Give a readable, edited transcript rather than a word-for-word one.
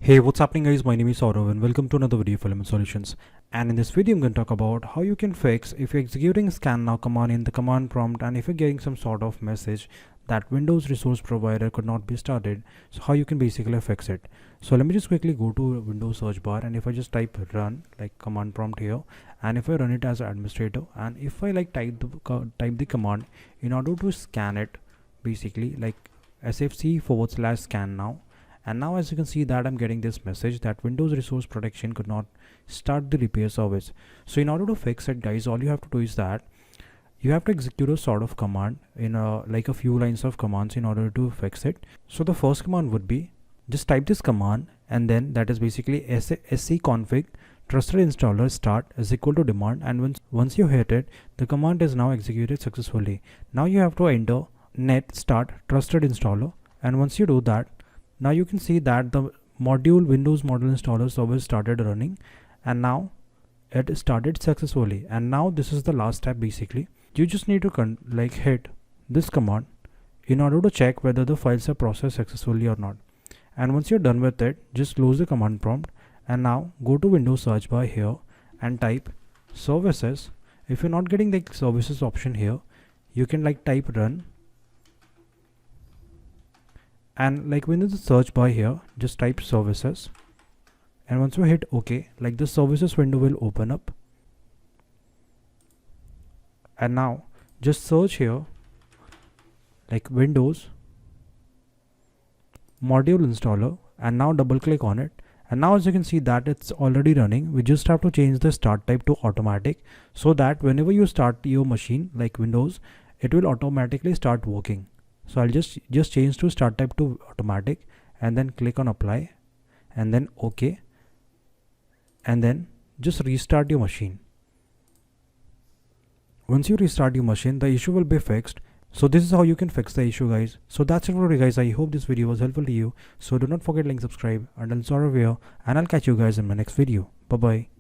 Hey, what's happening guys? My name is Saurav and welcome to another video for Lemon Solutions. And in this video I'm going to talk about how you can fix if you're executing scan now command in the command prompt and if you're getting some sort of message that Windows resource provider could not be started. So how you can basically fix it. So let me just quickly go to Windows search bar, and if I just type run like command prompt here, and if I run it as administrator, and if I like type the command in order to scan it, basically like sfc/scan now. And now as you can see that I'm getting this message that Windows resource protection could not start the repair service. So in order to fix it guys, all you have to do is that you have to execute a sort of command in a few lines of commands in order to fix it. So the first command would be just type this command, and then that is basically scconfig trusted installer start is equal to demand, and once you hit it, the command is now executed successfully. Now you have to enter net start trusted installer, and once you do that, now you can see that the Windows module installer service started running, and now it started successfully. And now this is the last step. Basically you just need to hit this command in order to check whether the files are processed successfully or not. And once you're done with it, just close the command prompt and now go to Windows search bar here and type services. If you're not getting the services option here, you can type run, and within the search bar here just type services, and once you hit OK, the services window will open up. And now just search here Windows module installer, and now double click on it, and now as you can see that it's already running. We just have to change the start type to automatic, so that whenever you start your machine Windows, it will automatically start working. So I'll just change to start type to automatic, and then click on apply, and then OK, and then just restart your machine. Once you restart your machine, the issue will be fixed. So this is how you can fix the issue guys. So that's it for today guys. I hope this video was helpful to you. So do not forget to subscribe. Until Saurav here, and I'll catch you guys in my next video. Bye bye.